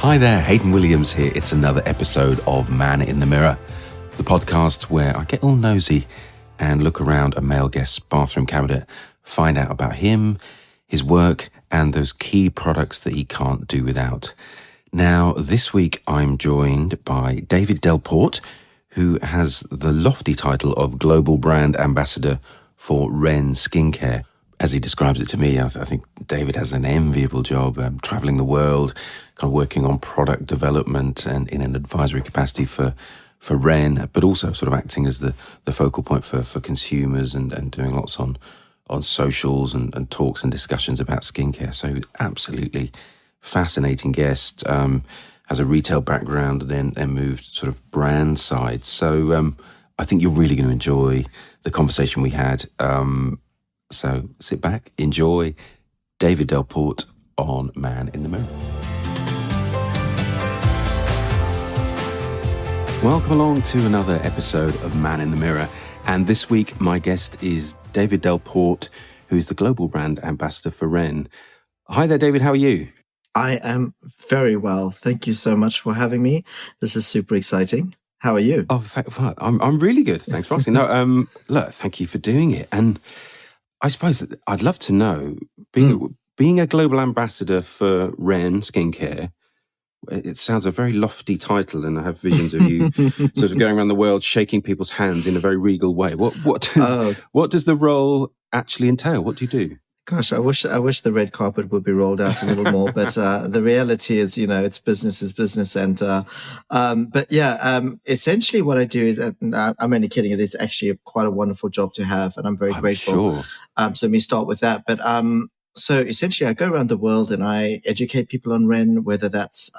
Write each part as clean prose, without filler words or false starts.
Hi there, Hayden Williams here. It's another episode of Man in the Mirror, the podcast where I get all nosy and look around a male guest's bathroom cabinet, find out about him, his work, and those key products that he can't do without. Now, this week I'm joined by David Delport, who has the lofty title of Global Brand Ambassador for REN Skincare. As he describes it to me, I think David has an enviable job travelling the world, kind of working on product development and in an advisory capacity for REN, but also sort of acting as the focal point for consumers and doing lots on socials and talks and discussions about skincare. So absolutely fascinating guest, has a retail background, then moved sort of brand side. So I think you're really going to enjoy the conversation we had. So sit back, enjoy David Delport on Man in the Mirror. Welcome along to another episode of Man in the Mirror. And this week, my guest is David Delport, who's the Global Brand Ambassador for REN. Hi there, David. How are you? I am very well. Thank you so much for having me. This is super exciting. How are you? Oh, I'm really good. Thanks for asking. No, look, thank you for doing it. And I suppose I'd love to know, being a global ambassador for REN Skincare, it sounds a very lofty title, and I have visions of you sort of going around the world shaking people's hands in a very regal way. What does the role actually entail? What do you do? Gosh, I wish the red carpet would be rolled out a little more, but the reality is, it's business is business, and essentially what I do is, and I'm only kidding, it is actually quite a wonderful job to have, and I'm very grateful. Sure. So let me start with that. But so essentially, I go around the world and I educate people on REN, whether that's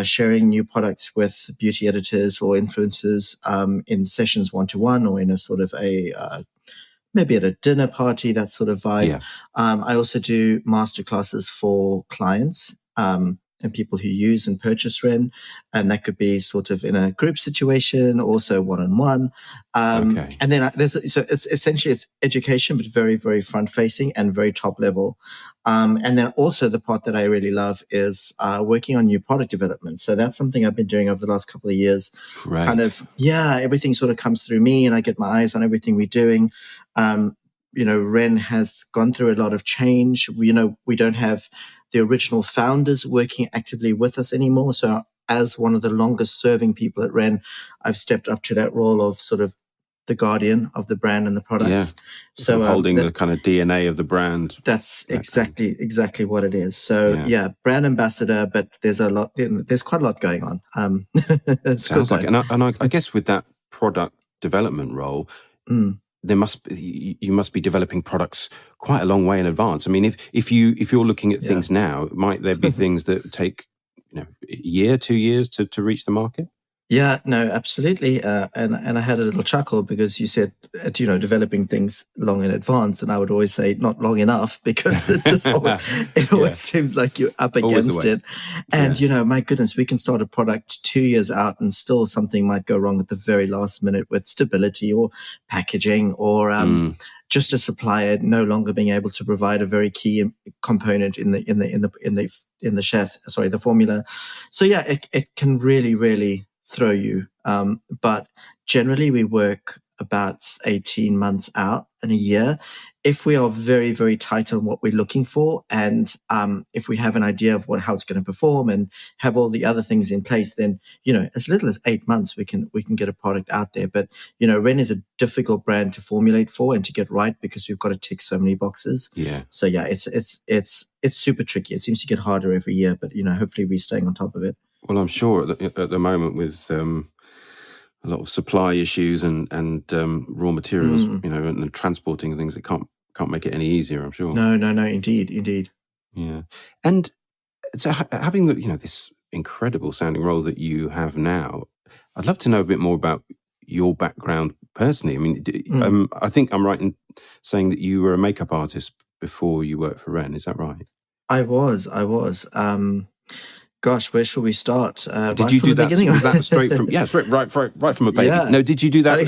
sharing new products with beauty editors or influencers in sessions 1-to-1 or in a sort of maybe at a dinner party, that sort of vibe. Yeah. I also do masterclasses for clients and people who use and purchase REN, and that could be sort of in a group situation, also one-on-one. Okay. And then so it's essentially it's education, but very, very front-facing and very top level. And then also the part that I really love is working on new product development. So that's something I've been doing over the last couple of years. Right. Kind of, everything sort of comes through me and I get my eyes on everything we're doing. REN has gone through a lot of change. We don't have the original founders working actively with us anymore. So as one of the longest serving people at REN, I've stepped up to that role of sort of the guardian of the brand and the products. Yeah. So holding the kind of DNA of the brand. That's exactly what it is. So brand ambassador, but there's quite a lot going on. Sounds like it. And I guess with that product development role, you must be developing products quite a long way in advance. I mean, if you're looking at things now, might there be things that take a year, 2 years to reach the market? Yeah, no, absolutely. And I had a little chuckle because you said, developing things long in advance. And I would always say not long enough because it just always seems like you're up against it. And, my goodness, we can start a product 2 years out and still something might go wrong at the very last minute with stability or packaging or just a supplier no longer being able to provide a very key component in the chassis, the formula. So it can really, really throw you. But generally we work about 18 months out and a year. If we are very, very tight on what we're looking for, and if we have an idea of how it's going to perform and have all the other things in place, then, as little as 8 months, we can get a product out there. But, REN is a difficult brand to formulate for and to get right because we've got to tick so many boxes. Yeah. So it's super tricky. It seems to get harder every year, but, hopefully we're staying on top of it. Well, I'm sure at the moment with a lot of supply issues and raw materials, and transporting things, it can't make it any easier, I'm sure. No, indeed. Yeah. And so having this incredible sounding role that you have now, I'd love to know a bit more about your background personally. I mean, I think I'm right in saying that you were a makeup artist before you worked for REN. Is that right? I was. Gosh, where should we start? Did you do that? Was that straight from? Yeah, right from a baby. Yeah. No, did you do that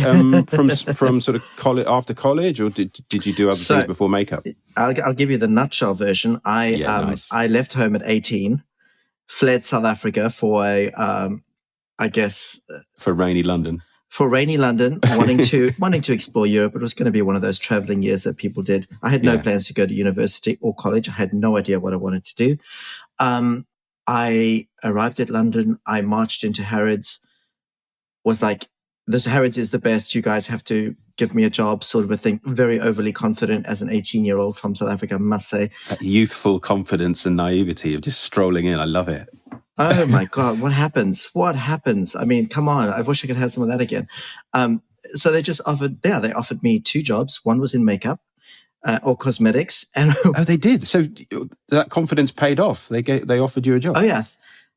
from sort of college, after college, or did you do other things before makeup? I'll give you the nutshell version. I left home at 18, fled South Africa for for rainy London. For rainy London, wanting to explore Europe. It was going to be one of those traveling years that people did. I had no plans to go to university or college. I had no idea what I wanted to do. I arrived at London. I marched into Harrods. Was like, this Harrods is the best. You guys have to give me a job, sort of a thing. Very overly confident as an 18-year-old from South Africa, I must say. That youthful confidence and naivety of just strolling in. I love it. Oh my God, what happens? What happens? I mean, come on. I wish I could have some of that again. So they just they offered me 2 jobs. One was in makeup or cosmetics. And they did. So that confidence paid off. They offered you a job. Oh yeah.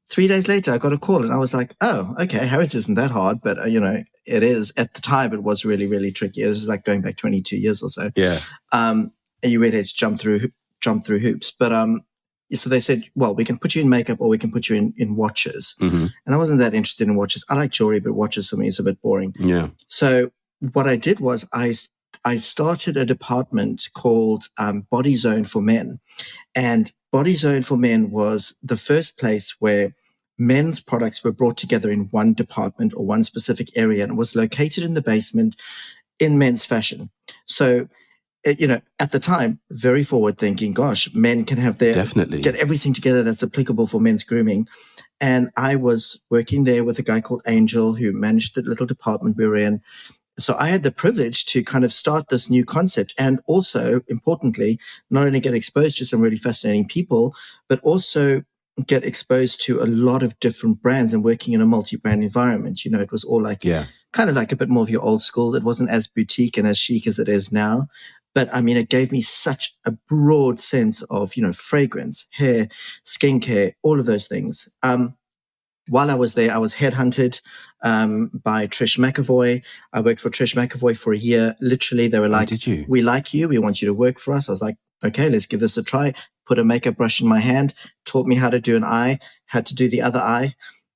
3 days later, I got a call and I was like, oh, okay, Harrods isn't that hard, but it is. At the time, it was really, really tricky. This is like going back 22 years or so. Yeah. And you really had to jump through hoops. But so they said, well, we can put you in makeup or we can put you in watches. Mm-hmm. And I wasn't that interested in watches. I like jewelry, but watches for me is a bit boring. Yeah. So what I did was I started a department called Body Zone for Men. And Body Zone for Men was the first place where men's products were brought together in one department or one specific area, and it was located in the basement in men's fashion. So at the time, very forward thinking, gosh, men can have get everything together that's applicable for men's grooming. And I was working there with a guy called Angel who managed the little department we were in. So I had the privilege to kind of start this new concept and also, importantly, not only get exposed to some really fascinating people, but also get exposed to a lot of different brands and working in a multi-brand environment. It was all like kind of like a bit more of your old school. It wasn't as boutique and as chic as it is now. But I mean, it gave me such a broad sense of, fragrance, hair, skincare, all of those things. While I was there, I was headhunted by Trish McAvoy. I worked for Trish McAvoy for a year. Literally, they were like, we like you. We want you to work for us. I was like, okay, let's give this a try. Put a makeup brush in my hand, taught me how to do an eye, had to do the other eye,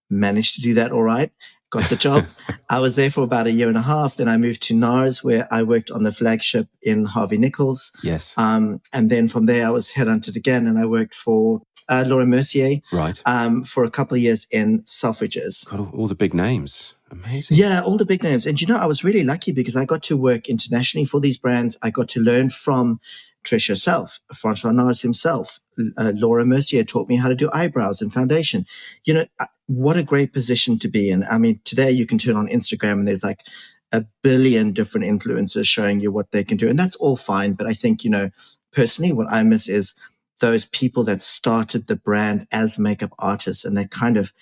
managed to do that all right. Got the job. I was there for about a year and a half. Then I moved to NARS, where I worked on the flagship in Harvey Nichols. Yes. And then from there, I was headhunted again, and I worked for Laura Mercier. Right. For a couple of years in Selfridges. Got all the big names. Amazing. Yeah, all the big names. And I was really lucky because I got to work internationally for these brands. I got to learn from Trish herself, Francois Nars himself. Laura Mercier taught me how to do eyebrows and foundation. What a great position to be in. I mean, today you can turn on Instagram and there's like a billion different influencers showing you what they can do. And that's all fine. But I think, personally, what I miss is those people that started the brand as makeup artists and that kind of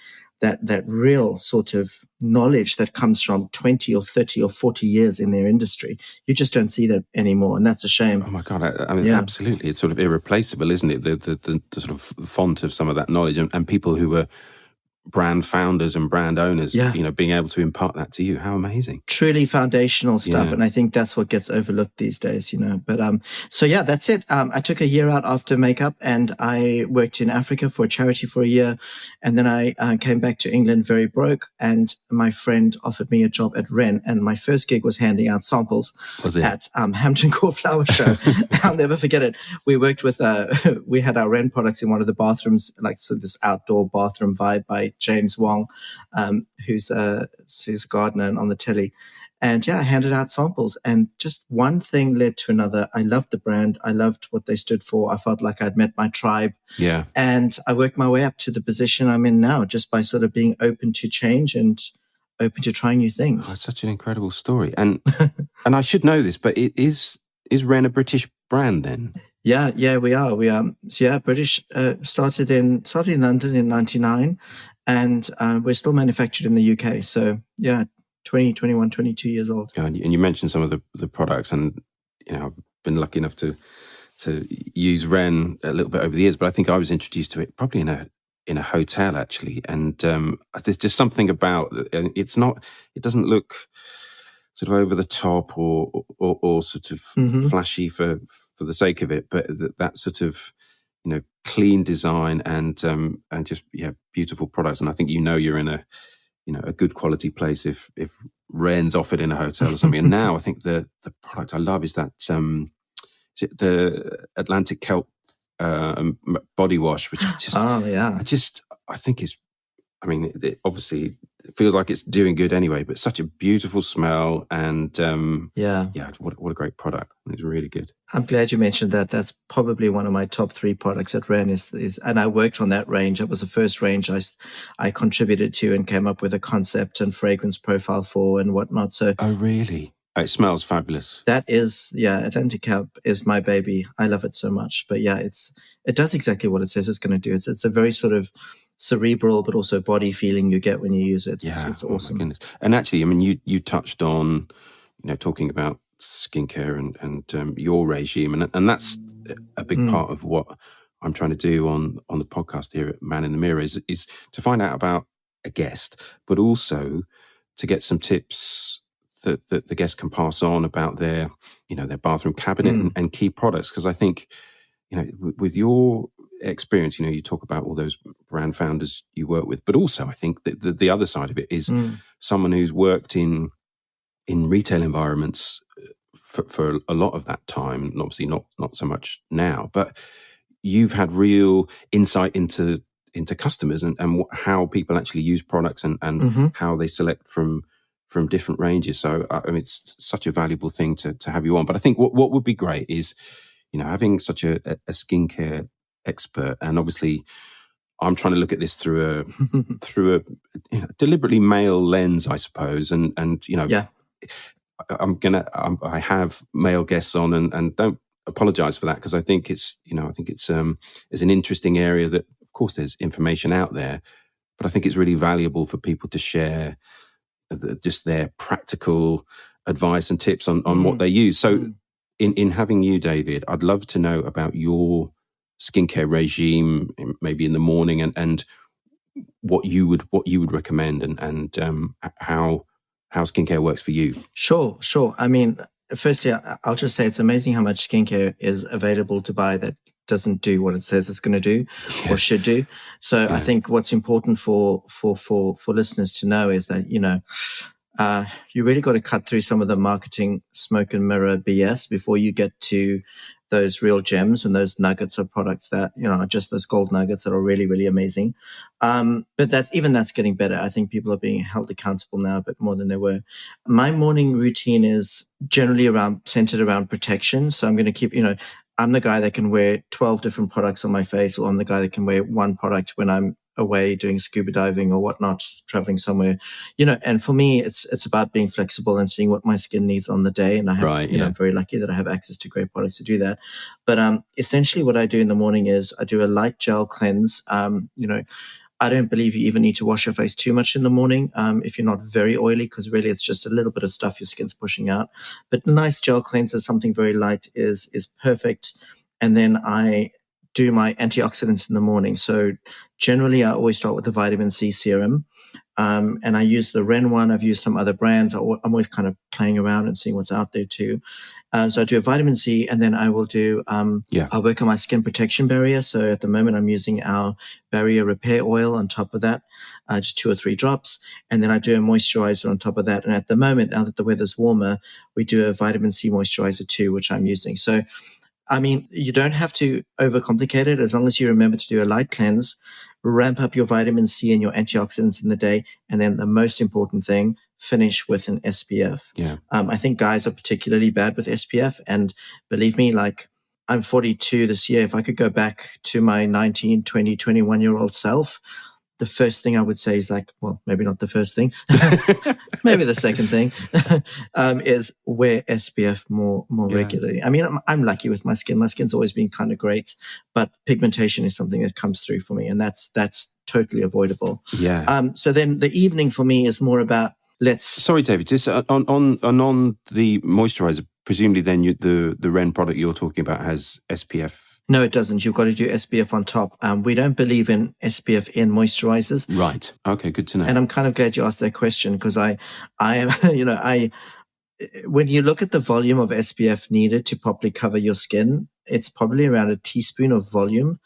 that real sort of knowledge that comes from 20 or 30 or 40 years in their industry. You just don't see that anymore, and that's a shame. Oh my God, I mean, absolutely. It's sort of irreplaceable, isn't it? The sort of font of some of that knowledge and people who were brand founders and brand owners, being able to impart that to you. How amazing. Truly foundational stuff. Yeah. And I think that's what gets overlooked these days, But so yeah, that's it. I took a year out after makeup and I worked in Africa for a charity for a year. And then I came back to England very broke. And my friend offered me a job at REN. And my first gig was handing out samples at Hampton Court Flower Show. I'll never forget it. We worked with, we had our REN products in one of the bathrooms, like so this outdoor bathroom vibe by James Wong, who's a gardener and on the telly. And I handed out samples and just one thing led to another. I loved the brand. I loved what they stood for. I felt like I'd met my tribe. Yeah. And I worked my way up to the position I'm in now just by sort of being open to change and open to trying new things. Oh, it's such an incredible story. And and I should know this, but is REN a British brand then? Yeah, we are. We are. So British, started in London in 1999. And we're still manufactured in the UK. So, 20, 21, 22 years old. Yeah, and you mentioned some of the products. And, I've been lucky enough to use REN a little bit over the years. But I think I was introduced to it probably in a hotel, actually. And there's just something about it. It doesn't look sort of over the top or sort of flashy for the sake of it. But that sort of clean design and just beautiful products. And I think you're in a good quality place if REN's offered in a hotel or something. And now I think the product I love is that is it the Atlantic kelp body wash, which I think is, I mean, obviously it feels like it's doing good anyway, but such a beautiful smell, and what a great product. It's really good. I'm glad you mentioned that. That's probably one of my top 3 products at REN is and I worked on that range. It was the first range I contributed to and came up with a concept and fragrance profile for and whatnot. So, oh really? It smells fabulous. That is, Atlantic Cap is my baby. I love it so much. But yeah, it does exactly what it says it's going to do. It's a very sort of cerebral but also body feeling you get when you use it. It's awesome. My goodness. And actually, I mean, you touched on, talking about skincare and your regime, and that's a big part of what I'm trying to do on the podcast here at Man in the Mirror is to find out about a guest, but also to get some tips that the guest can pass on about their bathroom cabinet and key products. Because I think, with your experience, you talk about all those brand founders you work with, but also I think that the other side of it is someone who's worked in retail environments for a lot of that time, and obviously not so much now, but you've had real insight into customers and how people actually use products and how they select from different ranges. So I mean, it's such a valuable thing to have you on. But I think what would be great is, having such a skincare expert, and obviously I'm trying to look at this through a deliberately male lens, I suppose, and I have male guests on, and don't apologize for that, because I think it's an interesting area that, of course, there's information out there, but I think it's really valuable for people to share just their practical advice and tips on what they use. So in having you, David, I'd love to know about your skincare regime, maybe in the morning, and what you would recommend, and how skincare works for you. Sure. I mean, firstly, I'll just say it's amazing how much skincare is available to buy that doesn't do what it says it's going to do or should do. So I think what's important for listeners to know is that, you really got to cut through some of the marketing smoke and mirror BS before you get to those real gems and those nuggets of products that, are just those gold nuggets that are really, really amazing. But that's getting better. I think people are being held accountable now a bit more than they were. My morning routine is generally centered around protection. So I'm going to keep, I'm the guy that can wear 12 different products on my face, or I'm the guy that can wear one product when I'm away doing scuba diving or whatnot, traveling somewhere, and for me, it's about being flexible and seeing what my skin needs on the day. And I have, I'm very lucky that I have access to great products to do that. But essentially what I do in the morning is I do a light gel cleanse. I don't believe you even need to wash your face too much in the morning if you're not very oily, because really it's just a little bit of stuff your skin's pushing out. But a nice gel cleanser, something very light, is perfect. And then I do my antioxidants in the morning. So generally I always start with the vitamin C serum. And I use the REN one. I've used some other brands. I'm always kind of playing around and seeing what's out there too. So I do a vitamin C, and then I will do, I'll work on my skin protection barrier. So at the moment I'm using our barrier repair oil on top of that, just 2 or 3 drops. And then I do a moisturizer on top of that. And at the moment, now that the weather's warmer, we do a vitamin C moisturizer too, which I'm using. So I mean, you don't have to overcomplicate it, as long as you remember to do a light cleanse, ramp up your vitamin C and your antioxidants in the day, and then the most important thing, finish with an SPF. Yeah. I think guys are particularly bad with SPF, and believe me, like, I'm 42 this year. If I could go back to my 19, 20, 21-year-old self, the first thing I would say is maybe not the first thing, maybe the second thing, is wear SPF more regularly. I mean, I'm lucky with my skin. My skin's always been kind of great, but pigmentation is something that comes through for me, and that's totally avoidable. Yeah. So then the evening for me is more about Sorry, David, just on the moisturizer, presumably then the REN product you're talking about has SPF. No, it doesn't. You've got to do SPF on top. We don't believe in SPF in moisturizers. Right. Okay, good to know. And I'm kind of glad you asked that question, because I am, when you look at the volume of SPF needed to properly cover your skin, it's probably around a teaspoon of volume.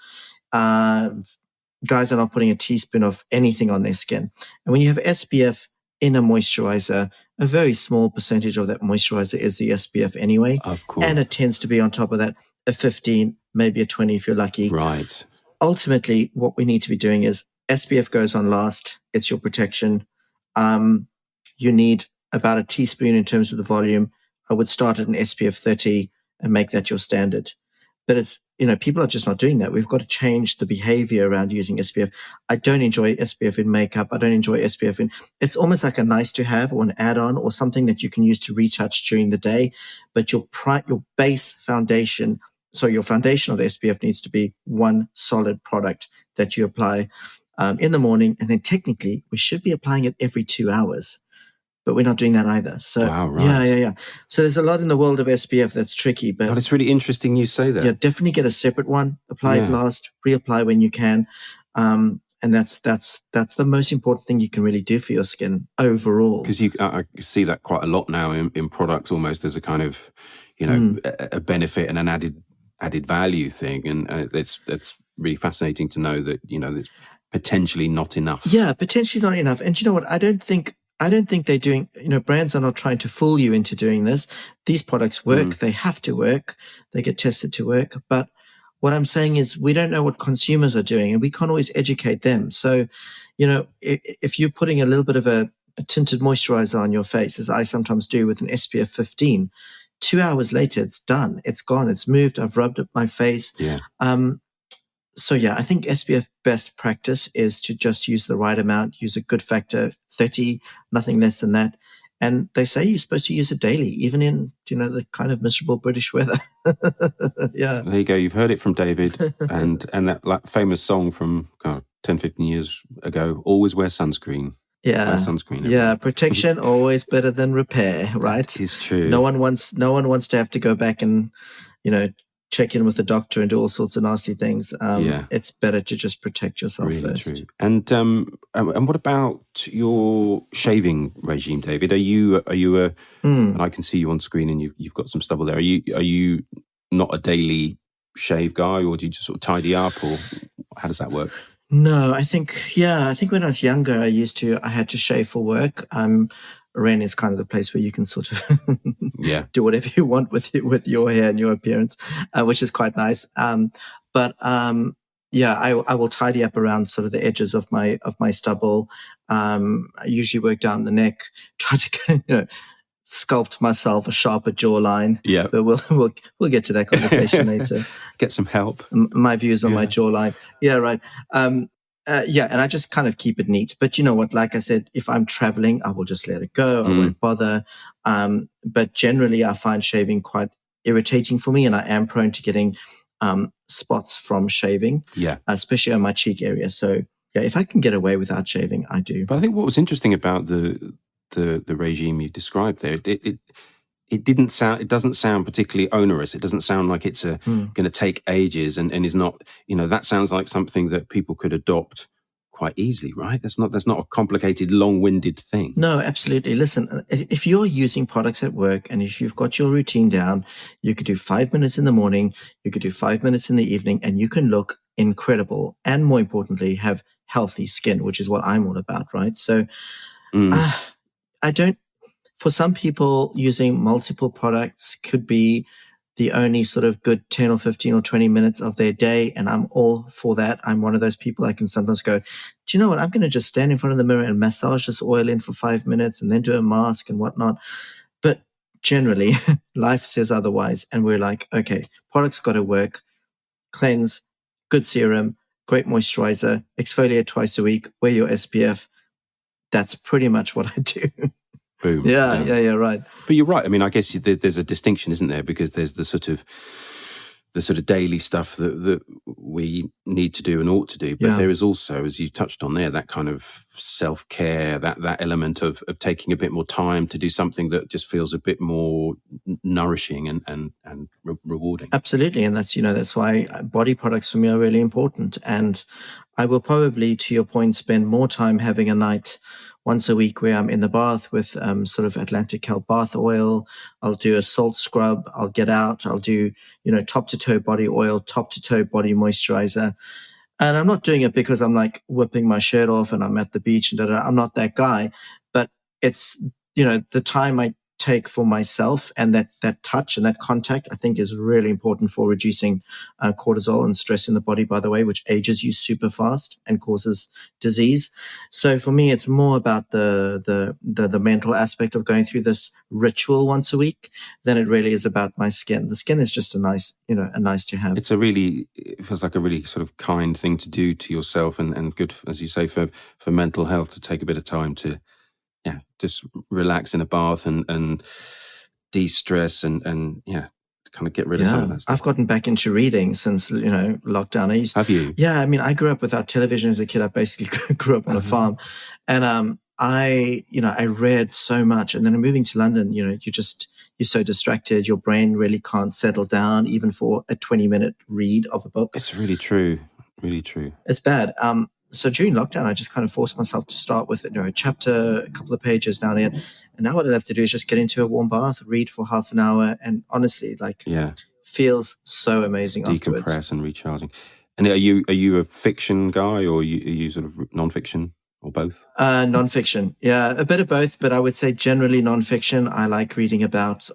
Guys are not putting a teaspoon of anything on their skin. And when you have SPF in a moisturizer, a very small percentage of that moisturizer is the SPF anyway. Of course. And it tends to be on top of that a 15, maybe a 20 if you're lucky. Right. Ultimately, what we need to be doing is SPF goes on last. It's your protection. You need about a teaspoon in terms of the volume. I would start at an SPF 30 and make that your standard. But it's, people are just not doing that. We've got to change the behavior around using SPF. I don't enjoy SPF in makeup. I don't enjoy SPF in, it's almost like a nice to have or an add-on or something that you can use to retouch during the day. But your base foundation, so your foundation of the SPF needs to be one solid product that you apply in the morning. And then technically we should be applying it every 2 hours. But we're not doing that either. So, wow, right. Yeah. So there's a lot in the world of SPF that's tricky. But it's really interesting you say that. Yeah, definitely get a separate one. Apply it last, reapply when you can. And that's the most important thing you can really do for your skin overall. Because I see that quite a lot now in products, almost as a kind of, a benefit and an added value thing. And it's really fascinating to know that, there's potentially not enough. Yeah, potentially not enough. And you know what? I don't think they're doing, brands are not trying to fool you into doing this. These products work. They have to work. They get tested to work. But what I'm saying is we don't know what consumers are doing and we can't always educate them. So, if you're putting a little bit of a tinted moisturizer on your face, as I sometimes do with an SPF 15, 2 hours later, it's done. It's gone. It's moved. I've rubbed up my face. Yeah. So yeah, I think SPF best practice is to just use the right amount, use a good factor, 30, nothing less than that. And they say you're supposed to use it daily, even in, the kind of miserable British weather. Yeah. There you go. You've heard it from David. and that famous song from 10, 15 years ago, always wear sunscreen. Yeah. Wear sunscreen. Yeah. Protection always better than repair, right? That is true. No one wants to have to go back and, check in with the doctor and do all sorts of nasty things. It's better to just protect yourself really first. True. And what about your shaving regime, David? Are you and I can see you on screen and you've got some stubble there. Are you not a daily shave guy, or do you just sort of tidy up, or how does that work? No, I think when I was younger, I had to shave for work. REN is kind of the place where you can sort of do whatever you want with your hair and your appearance, which is quite nice. But I will tidy up around sort of the edges of my stubble. I usually work down the neck, try to sculpt myself a sharper jawline. Yeah, but we'll get to that conversation later. Get some help. My views on my jawline. Yeah, right. And I just kind of keep it neat. But you know what? Like I said, if I'm traveling, I will just let it go. I won't bother. But generally, I find shaving quite irritating for me, and I am prone to getting spots from shaving. Yeah, especially on my cheek area. So yeah, if I can get away without shaving, I do. But I think what was interesting about the regime you described there, it doesn't sound particularly onerous. It doesn't sound like it's going to take ages and is not, that sounds like something that people could adopt quite easily, right? That's not a complicated, long-winded thing. No, absolutely. Listen, if you're using products at work and if you've got your routine down, you could do 5 minutes in the morning, you could do 5 minutes in the evening, and you can look incredible. And more importantly, have healthy skin, which is what I'm all about, right? So for some people, using multiple products could be the only sort of good 10 or 15 or 20 minutes of their day. And I'm all for that. I'm one of those people. I can sometimes go, do you know what? I'm going to just stand in front of the mirror and massage this oil in for 5 minutes and then do a mask and whatnot. But generally, life says otherwise. And we're like, okay, products got to work. Cleanse, good serum, great moisturizer, exfoliate twice a week, wear your SPF. That's pretty much what I do. Boom. Yeah, right. But you're right. I mean, I guess there's a distinction, isn't there? Because there's the sort of daily stuff that we need to do and ought to do. But there is also, as you touched on there, that kind of self-care, that element of taking a bit more time to do something that just feels a bit more nourishing and rewarding. Absolutely. And that's why body products for me are really important. And I will probably, to your point, spend more time having a night once a week where I'm in the bath with sort of Atlantic kelp bath oil. I'll do a salt scrub. I'll get out. I'll do, top to toe body oil, top to toe body moisturizer. And I'm not doing it because I'm like whipping my shirt off and I'm at the beach and I'm not that guy. But it's, the time I take for myself, and that touch and that contact, I think, is really important for reducing cortisol and stress in the body, by the way, which ages you super fast and causes disease. So for me, it's more about the mental aspect of going through this ritual once a week than it really is about my skin. The skin is just a nice to have. It feels like a really sort of kind thing to do to yourself, and good, as you say, for mental health, to take a bit of time to just relax in a bath and de-stress and kind of get rid of some of that stuff. I've gotten back into reading since, lockdown. Have you? Yeah, I mean, I grew up without television as a kid. I basically grew up on a farm. And I read so much. And then moving to London, you're so distracted. Your brain really can't settle down even for a 20-minute read of a book. It's really true. Really true. It's bad. So during lockdown, I just kind of forced myself to start with a chapter, a couple of pages down here. And now what I have to do is just get into a warm bath, read for half an hour, and honestly, feels so amazing decompress afterwards. And recharging. And are you a fiction guy, or are you sort of nonfiction, or both? Nonfiction, yeah, a bit of both, but I would say generally nonfiction. I like reading about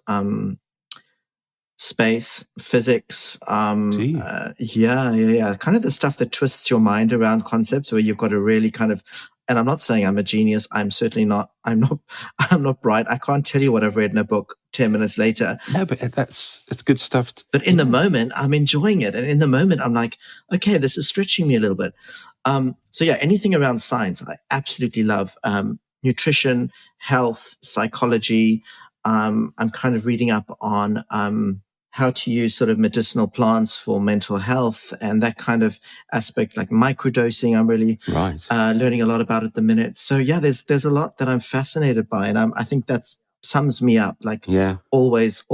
space, physics, Do you? kind of the stuff that twists your mind around concepts, where you've got to really kind of, and I'm not saying I'm a genius. I'm certainly not. I'm not bright. I can't tell you what I've read in a book 10 minutes later. No, but it's good stuff. But in the moment, I'm enjoying it. And in the moment, I'm like, okay, this is stretching me a little bit. So yeah, anything around science, I absolutely love. Nutrition, health, psychology. I'm kind of reading up on how to use sort of medicinal plants for mental health and that kind of aspect, like microdosing. I'm really learning a lot about at the minute. So yeah, there's a lot that I'm fascinated by, and I think that sums me up. Like always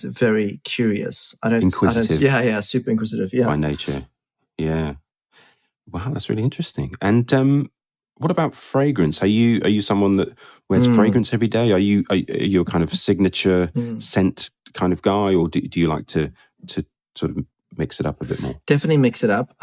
very curious. Inquisitive. Super inquisitive. Yeah, by nature. Yeah. Wow, that's really interesting. And what about fragrance? Are you someone that wears fragrance every day? Are you a kind of signature scent kind of guy, or do you like to sort of mix it up a bit more? Definitely mix it up.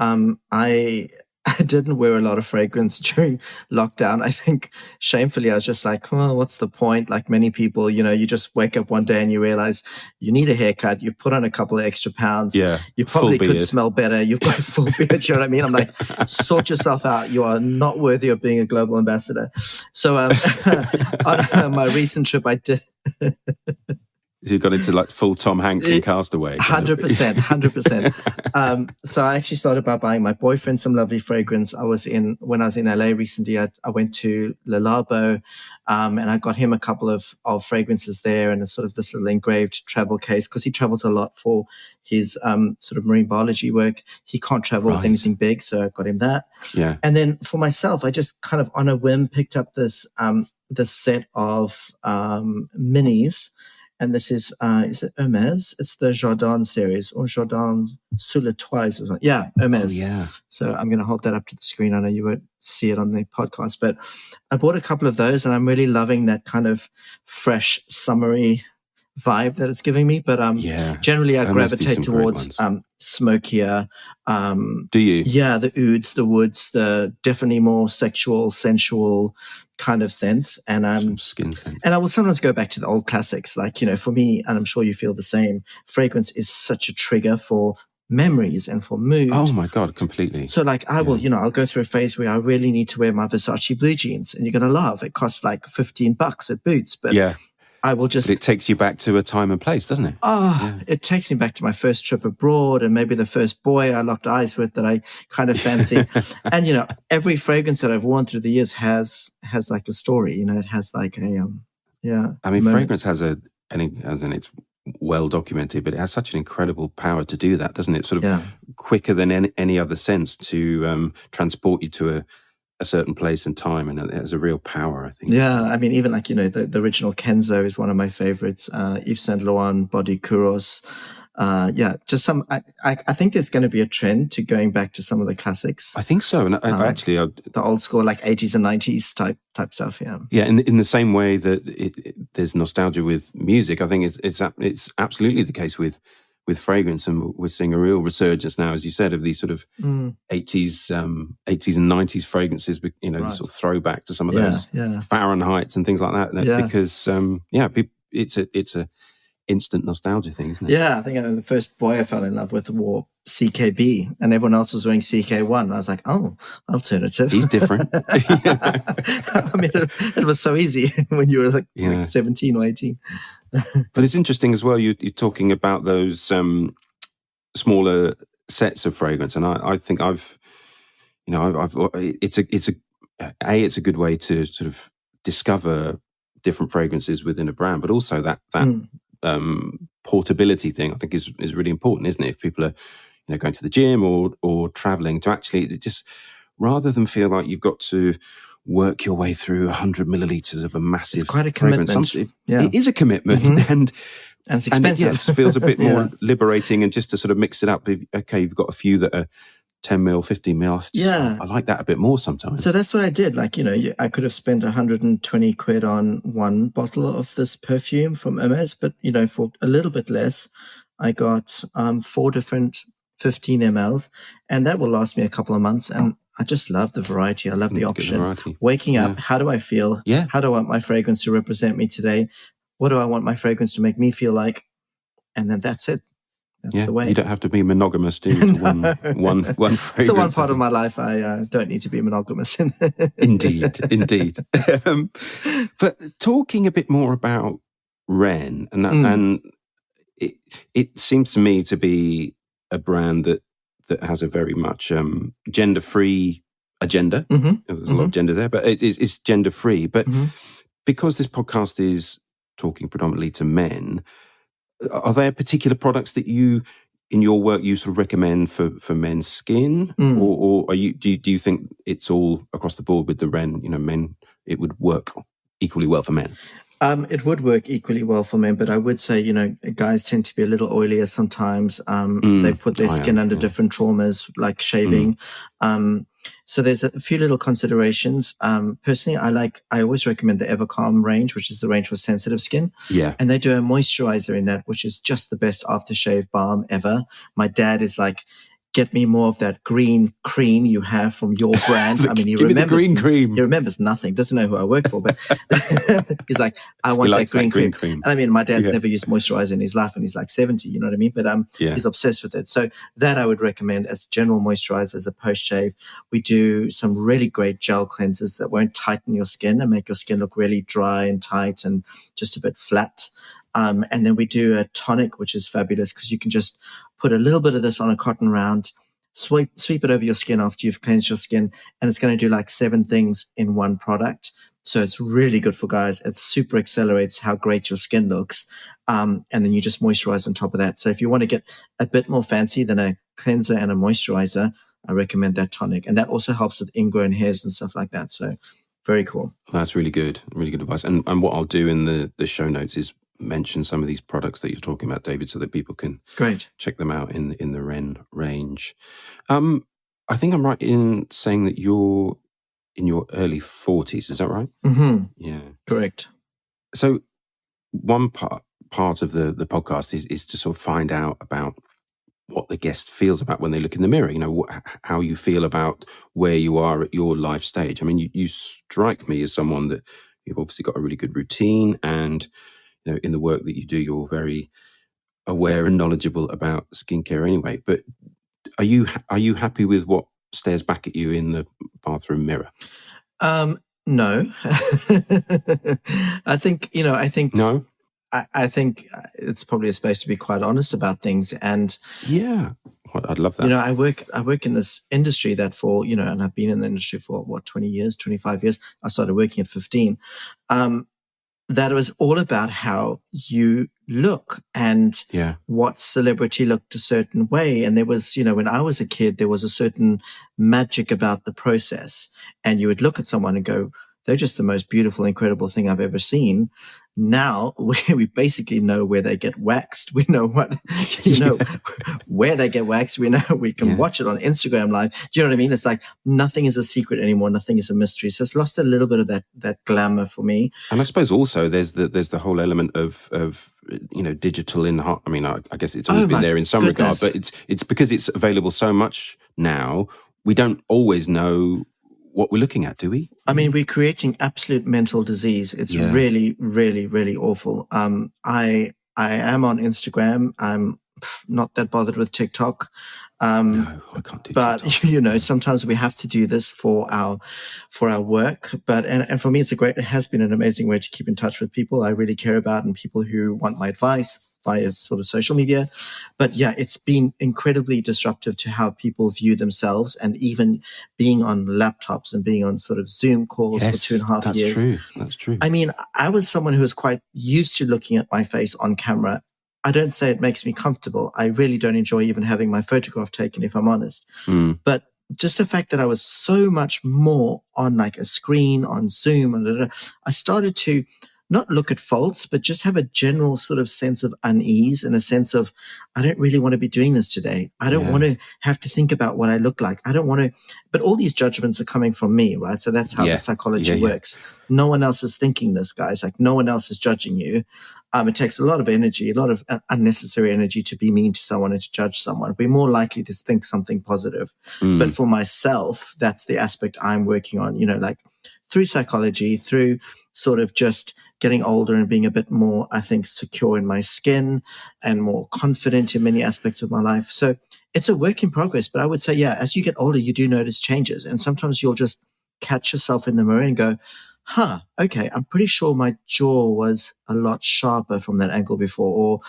I didn't wear a lot of fragrance during lockdown. I think shamefully, I was just like, oh, what's the point? Like many people, you just wake up one day and you realize you need a haircut. You put on a couple of extra pounds. Yeah, you probably could smell better. You've got a full beard. You know what I mean? I'm like, sort yourself out. You are not worthy of being a global ambassador. So on my recent trip, I did. You got into like full Tom Hanks in Castaway. 100%. So I actually started by buying my boyfriend some lovely fragrance. When I was in LA recently, I went to Le Labo, and I got him a couple of fragrances there, and sort of this little engraved travel case, because he travels a lot for his sort of marine biology work. He can't travel with anything big, so I got him that. Yeah. And then for myself, I just kind of on a whim picked up this set of minis. And this is it Hermès? It's the Jardins series, or Jardins sous le toit. Yeah, Hermès. Oh, yeah. So I'm going to hold that up to the screen. I know you won't see it on the podcast, but I bought a couple of those, and I'm really loving that kind of fresh, summery vibe that it's giving me. But generally I gravitate towards smokier. Do you? Yeah, the ouds, the woods, the definitely more sexual, sensual kind of sense. And some skin sense. And I will sometimes go back to the old classics. Like, for me, and I'm sure you feel the same, fragrance is such a trigger for memories and for mood. Oh my God, completely. So like I will, I'll go through a phase where I really need to wear my Versace blue jeans, and you're going to laugh. It costs like $15 at Boots, but I will just... But it takes you back to a time and place, doesn't it? It takes me back to my first trip abroad, and maybe the first boy I locked eyes with that I kind of fancy. And, every fragrance that I've worn through the years has like a story, it has like a, I mean, fragrance has it's well documented, but it has such an incredible power to do that, doesn't it? Sort of quicker than any other sense to transport you to a certain place and time, and it has a real power, I think. Yeah, I mean, even like, the original Kenzo is one of my favorites. Yves Saint Laurent, Body Kuros. Just some, I think there's going to be a trend to going back to some of the classics. I think so. And actually, the old school, like 80s and 90s type stuff. Yeah. Yeah. In the same way that there's nostalgia with music, I think it's absolutely the case with with fragrance, and we're seeing a real resurgence now, as you said, of these sort of 80s and 90s fragrances. You know, these sort of throwback to some of those Fahrenheits and things like that. Because it's a instant nostalgia thing, isn't it? Yeah, I think the first boy I fell in love with wore CKB, and everyone else was wearing CK1. I was like, oh, alternative. He's different. I mean, it was so easy when you were like 17 or 18. But it's interesting as well. You're talking about those smaller sets of fragrance, and I think it's a good way to sort of discover different fragrances within a brand, but also that portability thing, I think is really important, isn't it? If people are going to the gym or traveling, to actually just, rather than feel like you've got to work your way through 100 milliliters of a massive, it's quite a commitment. It is a commitment, and it's expensive. And it just feels a bit more liberating, and just to sort of mix it up. Okay, you've got a few that are 10 mil, 15 mil. I like that a bit more sometimes. So that's what I did. Like, I could have spent 120 quid on one bottle of this perfume from Hermès, but, for a little bit less, I got 4 different 15 mLs, and that will last me a couple of months. And I just love the variety. I love the option. Waking up, how do I feel? Yeah. How do I want my fragrance to represent me today? What do I want my fragrance to make me feel like? And then that's it. That's the way. You don't have to be monogamous, do you? To one fragrance. It's the one part of my life I don't need to be monogamous in. Indeed. But talking a bit more about REN, and it seems to me to be a brand that has a very much gender-free agenda. There's a lot of gender there, but it's gender-free. But because this podcast is talking predominantly to men, are there particular products that you, in your work, you sort of recommend for men's skin, or do you think it's all across the board with the REN? Men, it would work equally well for men. It would work equally well for men, but I would say, guys tend to be a little oilier sometimes. They put their skin under different traumas, like shaving. So there's a few little considerations. Personally, I always recommend the Evercalm range, which is the range for sensitive skin. Yeah. And they do a moisturizer in that, which is just the best aftershave balm ever. My dad is like, get me more of that green cream you have from your brand. I mean, he remembers nothing, doesn't know who I work for, but he's like, I want that green cream. And I mean, my dad's never used moisturizer in his life, and he's like 70, you know what I mean? But he's obsessed with it. So that I would recommend as general moisturizer, as a post-shave. We do some really great gel cleansers that won't tighten your skin and make your skin look really dry and tight and just a bit flat. And then we do a tonic, which is fabulous because you can just put a little bit of this on a cotton round, sweep it over your skin after you've cleansed your skin, and it's going to do like 7 things in one product. So it's really good for guys. It super accelerates how great your skin looks. And then you just moisturize on top of that. So if you want to get a bit more fancy than a cleanser and a moisturizer, I recommend that tonic. And that also helps with ingrown hairs and stuff like that. So very cool. That's really good advice. And what I'll do in the show notes is mention some of these products that you're talking about, David, so that people can check them out in the REN range. I think I'm right in saying that you're in your early 40s. Is that right? Mm-hmm. Yeah. Correct. So one part of the podcast is to sort of find out about what the guest feels about when they look in the mirror, how you feel about where you are at your life stage. I mean, you strike me as someone that you've obviously got a really good routine, and in the work that you do, you're very aware and knowledgeable about skincare anyway. But are you happy with what stares back at you in the bathroom mirror? No. I think no. I think it's probably a space to be quite honest about things. And yeah, I'd love that. I work in this industry that and I've been in the industry for 20 years, 25 years. I started working at 15. That was all about how you look and what celebrity looked a certain way. And there was, when I was a kid, there was a certain magic about the process. And you would look at someone and go, they're just the most beautiful, incredible thing I've ever seen. Now we basically know where they get waxed. We know where they get waxed. We know we can watch it on Instagram Live. Do you know what I mean? It's like nothing is a secret anymore. Nothing is a mystery. So it's lost a little bit of that glamour for me. And I suppose also there's the whole element of digital I mean, I guess it's always been there in some regard, but it's because it's available so much now. We don't always know what we're looking at, do we? I mean, we're creating absolute mental disease. It's really, really, really awful. I am on Instagram. I'm not that bothered with TikTok. No, I can't do but TikTok. Sometimes we have to do this for our work. But and for me, it has been an amazing way to keep in touch with people I really care about and people who want my advice via sort of social media. But yeah, it's been incredibly disruptive to how people view themselves, and even being on laptops and being on sort of Zoom calls for 2.5 years. That's true. I mean, I was someone who was quite used to looking at my face on camera. I don't say it makes me comfortable. I really don't enjoy even having my photograph taken, if I'm honest. But just the fact that I was so much more on like a screen, on Zoom, I started to not look at faults, but just have a general sort of sense of unease and a sense of, I don't really want to be doing this today. I don't want to have to think about what I look like. I don't want to, but all these judgments are coming from me, right? So that's how the psychology works. No one else is thinking this, guys. Like no one else is judging you. It takes a lot of energy, a lot of unnecessary energy to be mean to someone and to judge someone. We're more likely to think something positive. But for myself, that's the aspect I'm working on, like through psychology, through sort of just getting older and being a bit more, I think, secure in my skin and more confident in many aspects of my life. So it's a work in progress. But I would say, as you get older, you do notice changes. And sometimes you'll just catch yourself in the mirror and go, okay, I'm pretty sure my jaw was a lot sharper from that angle before. Or,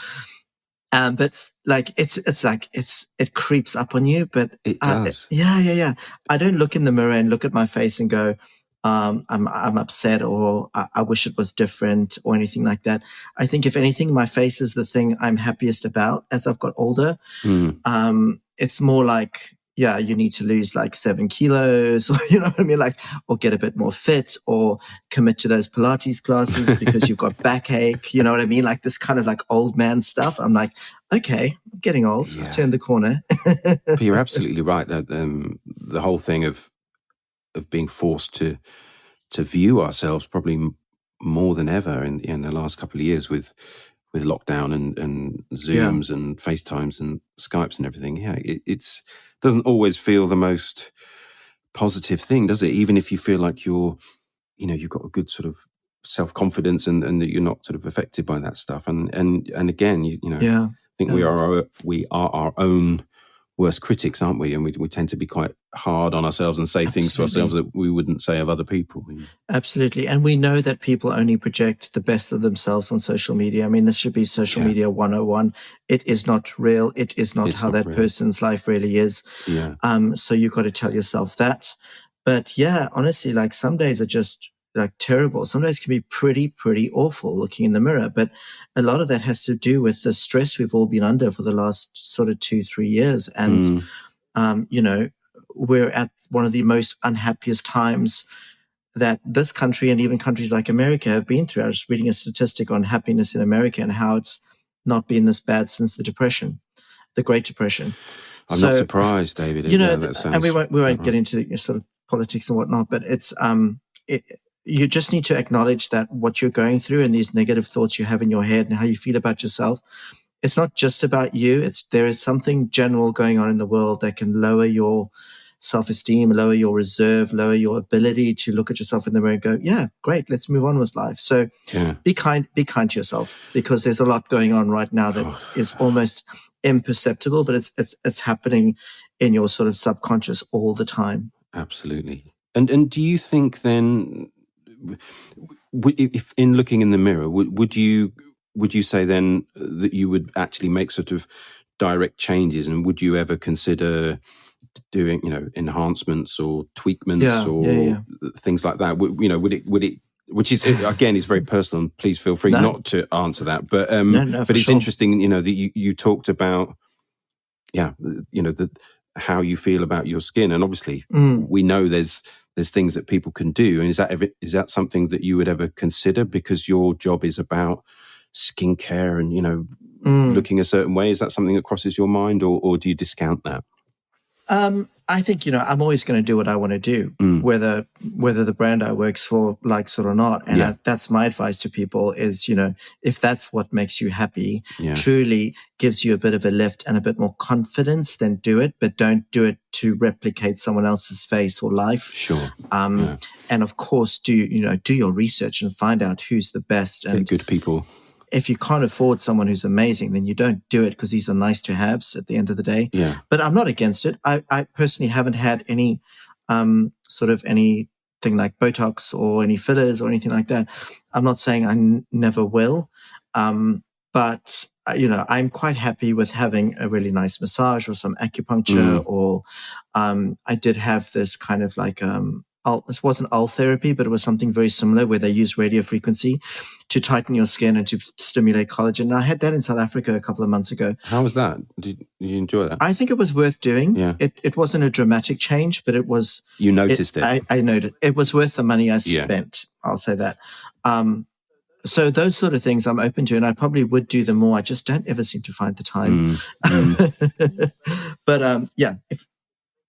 but like, it creeps up on you, but it does. I don't look in the mirror and look at my face and go, I'm upset, or I wish it was different, or anything like that. I think if anything, my face is the thing I'm happiest about as I've got older. It's more like, you need to lose like 7 kilos, or you know what I mean? Like, or get a bit more fit, or commit to those Pilates classes because you've got backache. You know what I mean? Like this kind of like old man stuff. I'm like, okay, I'm getting old. I've turned the corner. But you're absolutely right. That the whole thing of being forced to view ourselves probably more than ever in the last couple of years with lockdown and Zooms and FaceTimes and Skypes and everything. It's doesn't always feel the most positive thing, does it? Even if you feel like you've got a good sort of self-confidence and that you're not sort of affected by that stuff. And again, I think we are our own worst critics, aren't we? And we tend to be quite hard on ourselves and say things to ourselves that we wouldn't say of other people. Absolutely. And we know that people only project the best of themselves on social media. I mean, this should be social media 101. It is not real. It is not how that person's life really is. So you've got to tell yourself that. But honestly, like some days are just like terrible. Some days can be pretty awful looking in the mirror. But a lot of that has to do with the stress we've all been under for the last sort of 2-3 years. And, we're at one of the most unhappiest times that this country and even countries like America have been through. I was reading a statistic on happiness in America and how it's not been this bad since the Great Depression. I'm not surprised, David. And we won't get into sort of politics and whatnot, but it's you just need to acknowledge that what you're going through and these negative thoughts you have in your head and how you feel about yourself, it's not just about you. There is something general going on in the world that can lower your self-esteem, lower your reserve, lower your ability to look at yourself in the mirror and go, great, let's move on with life. So be kind to yourself, because there's a lot going on right now that is almost imperceptible, but it's happening in your sort of subconscious all the time. Absolutely. And do you think then, if in looking in the mirror, would you say then that you would actually make sort of direct changes, and would you ever consider doing enhancements or tweakments or things like that? Would it which is again is very personal, and please feel free not to answer that, but but it's interesting that you talked about how you feel about your skin. And obviously we know there's things that people can do. And is that something that you would ever consider, because your job is about skincare and, looking a certain way? Is that something that crosses your mind, or do you discount that? I think, I'm always going to do what I want to do, whether the brand I works for likes it or not. And that's my advice to people is, if that's what makes you happy, truly gives you a bit of a lift and a bit more confidence, then do it. But don't do it to replicate someone else's face or life. Sure. And of course, do your research and find out who's the best. And get good people. If you can't afford someone who's amazing, then you don't do it, because these are nice to haves at the end of the day. Yeah. But I'm not against it. I personally haven't had any sort of anything like Botox or any fillers or anything like that. I'm not saying I never will. But, I'm quite happy with having a really nice massage or some acupuncture, or I did have this kind of like it wasn't oil therapy, but it was something very similar where they use radio frequency to tighten your skin and to stimulate collagen. And I had that in South Africa a couple of months ago. How was that? Did you enjoy that? I think it was worth doing. Yeah. It wasn't a dramatic change, but it was... You noticed it? I noticed. It was worth the money I spent. I'll say that. So those sort of things I'm open to, and I probably would do them more. I just don't ever seem to find the time. But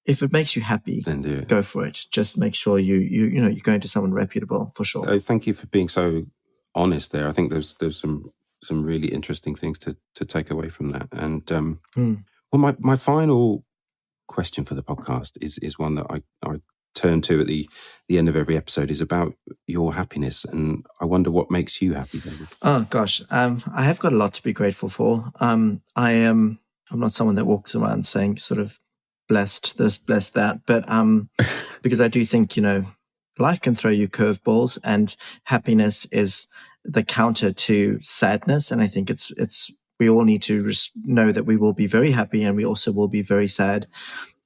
if it makes you happy, then do it. Go for it. Just make sure you're going to someone reputable, for sure. Thank you for being so honest there. I think there's some really interesting things to take away from that. And well, my final question for the podcast is one that I turn to at the end of every episode, is about your happiness. And I wonder what makes you happy, David. Oh gosh, I have got a lot to be grateful for. I'm not someone that walks around saying sort of blessed this, blessed that, but because I do think, life can throw you curveballs, and happiness is the counter to sadness. And I think we all need to know that we will be very happy, and we also will be very sad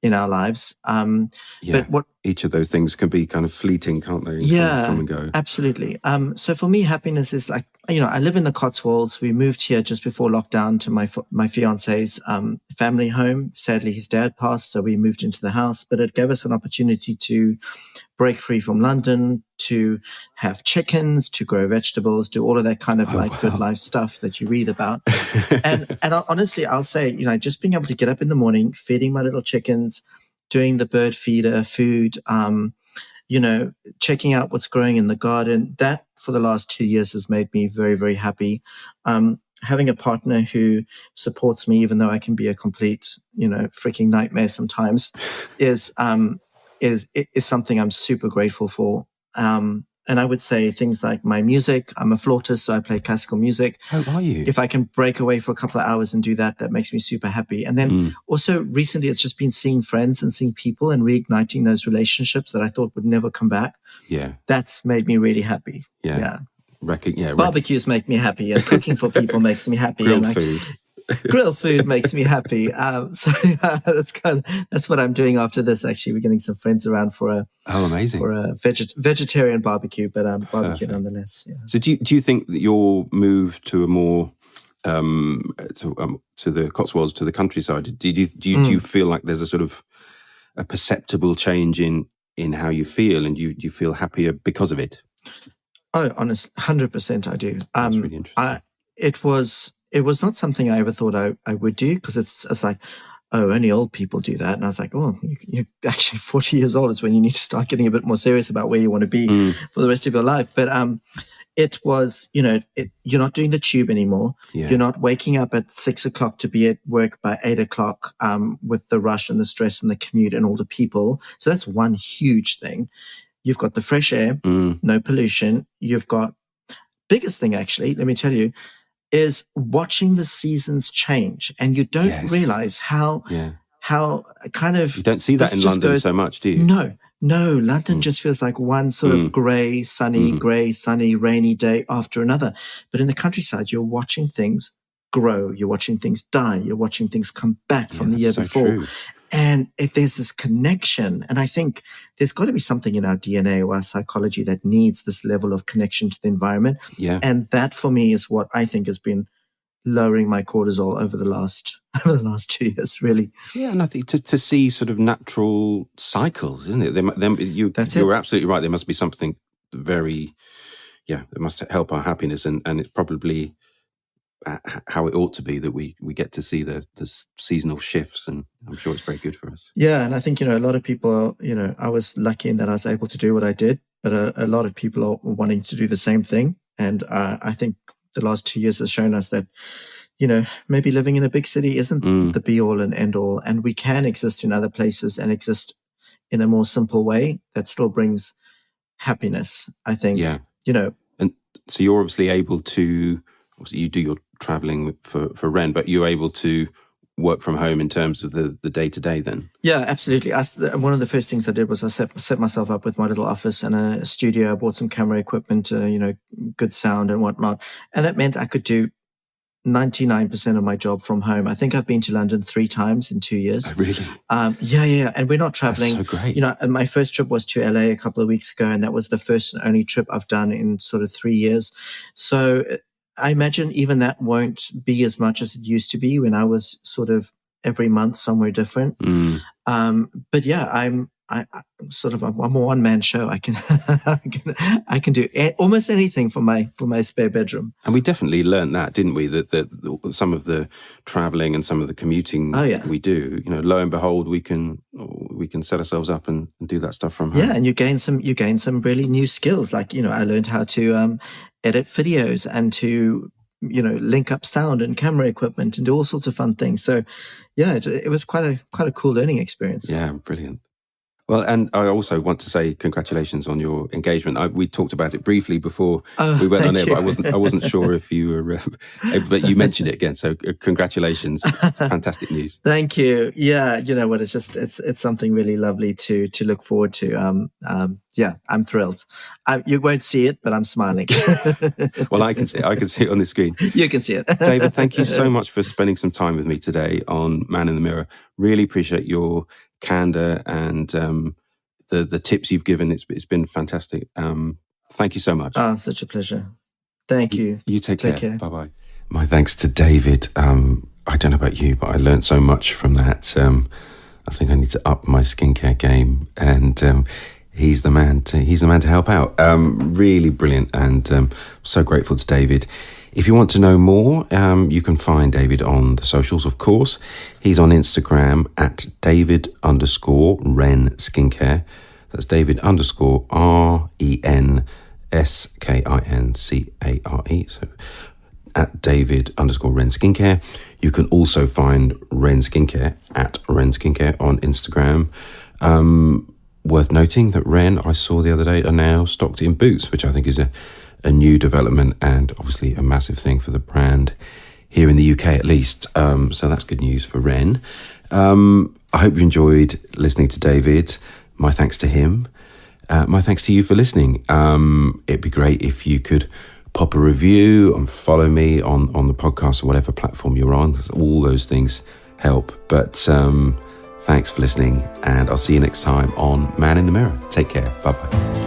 in our lives. But each of those things can be kind of fleeting, can't they? Come and go. Absolutely. So for me, happiness is like, I live in the Cotswolds. We moved here just before lockdown to my fiance's family home. Sadly, his dad passed, so we moved into the house. But it gave us an opportunity to break free from London, to have chickens, to grow vegetables, do all of that kind of good life stuff that you read about. and honestly, I'll say, just being able to get up in the morning, feeding my little chickens, doing the bird feeder food, checking out what's growing in the garden, that for the last 2 years has made me very, very happy. Having a partner who supports me, even though I can be a complete, freaking nightmare sometimes, is something I'm super grateful for. And I would say things like my music. I'm a flautist, so I play classical music. Oh, are you? If I can break away for a couple of hours and do that, that makes me super happy. And then also recently, it's just been seeing friends and seeing people and reigniting those relationships that I thought would never come back. Yeah. That's made me really happy. Yeah. Barbecues make me happy, and cooking for people makes me happy. Grilled food. Grilled food makes me happy. That's what I'm doing after this. Actually, we're getting some friends around for a vegetarian barbecue, but barbecue nonetheless. Yeah. So do you think that your move to a more to the Cotswolds, to the countryside, do you feel like there's a sort of a perceptible change in how you feel, and do you feel happier because of it? Oh, honestly, 100% I do. That's really interesting. It was not something I ever thought I would do, because it's like, oh, only old people do that. And I was like, oh, you're actually 40 years old is when you need to start getting a bit more serious about where you want to be for the rest of your life. But it was, you're not doing the tube anymore. Yeah. You're not waking up at 6 o'clock to be at work by 8 o'clock with the rush and the stress and the commute and all the people. So that's one huge thing. You've got the fresh air, no pollution. You've got, biggest thing actually, let me tell you, is watching the seasons change, and you don't realize how kind of... You don't see that in London so much, do you? No, London just feels like one sort of grey, sunny, rainy day after another. But in the countryside, you're watching things grow, you're watching things die, you're watching things come back from the year before. True. And if there's this connection, and I think there's got to be something in our DNA or our psychology that needs this level of connection to the environment. Yeah. And that for me is what I think has been lowering my cortisol over the last 2 years, really. Yeah, and I think to see sort of natural cycles, isn't it? You're absolutely right. There must be something very, that must help our happiness, and it's probably how it ought to be, that we get to see the seasonal shifts, and I'm sure it's very good for us. Yeah, and I think, a lot of people, I was lucky in that I was able to do what I did, but a lot of people are wanting to do the same thing. And I think the last 2 years has shown us that, maybe living in a big city isn't the be all and end all, and we can exist in other places and exist in a more simple way that still brings happiness, I think. Yeah. And so you're obviously able to, you do your traveling for REN, but you're able to work from home in terms of the day-to-day then? Yeah, absolutely. One of the first things I did was I set myself up with my little office and a studio. I bought some camera equipment, good sound and whatnot. And that meant I could do 99% of my job from home. I think I've been to London 3 times in 2 years. Oh, really? Yeah. And we're not traveling. That's so great. And my first trip was to LA a couple of weeks ago, and that was the first and only trip I've done in sort of 3 years. So I imagine even that won't be as much as it used to be when I was sort of every month somewhere different. But yeah, I'm a one-man show. I can do almost anything for my spare bedroom. And we definitely learned that, didn't we? That some of the traveling and some of the commuting we do, lo and behold, we can set ourselves up and do that stuff from home. Yeah, and you gain some really new skills. Like, I learned how to edit videos and to link up sound and camera equipment and do all sorts of fun things. So yeah, it was quite a cool learning experience. Yeah, brilliant. Well, and I also want to say congratulations on your engagement. We talked about it briefly before we went on air, but I wasn't sure if you were, but you mentioned it again. So congratulations, fantastic news. Thank you. Yeah, you know what? It's just it's something really lovely to look forward to. Yeah, I'm thrilled. You won't see it, but I'm smiling. Well, I can see it. I can see it on the screen. You can see it. David, thank you so much for spending some time with me today on Man in the Mirror. Really appreciate your candor and the tips you've given. It's been fantastic. Thank you so much. Oh, such a pleasure. Thank you. You take care. Bye-bye. My thanks to David. I don't know about you, but I learned so much from that. I think I need to up my skincare game, and he's the man to help out. Really brilliant, and so grateful to David. If you want to know more, you can find David on the socials, of course. He's on Instagram at David_REN Skincare. That's David _REN SKINCARE. So at David_REN Skincare. You can also find REN Skincare at REN Skincare on Instagram. Worth noting that REN, I saw the other day, are now stocked in Boots, which I think is a new development and obviously a massive thing for the brand here in the UK at least. So that's good news for REN. I hope you enjoyed listening to David. My thanks to him. My thanks to you for listening. It'd be great if you could pop a review and follow me on the podcast or whatever platform you're on. All those things help. But thanks for listening, and I'll see you next time on Man in the Mirror. Take care. Bye-bye.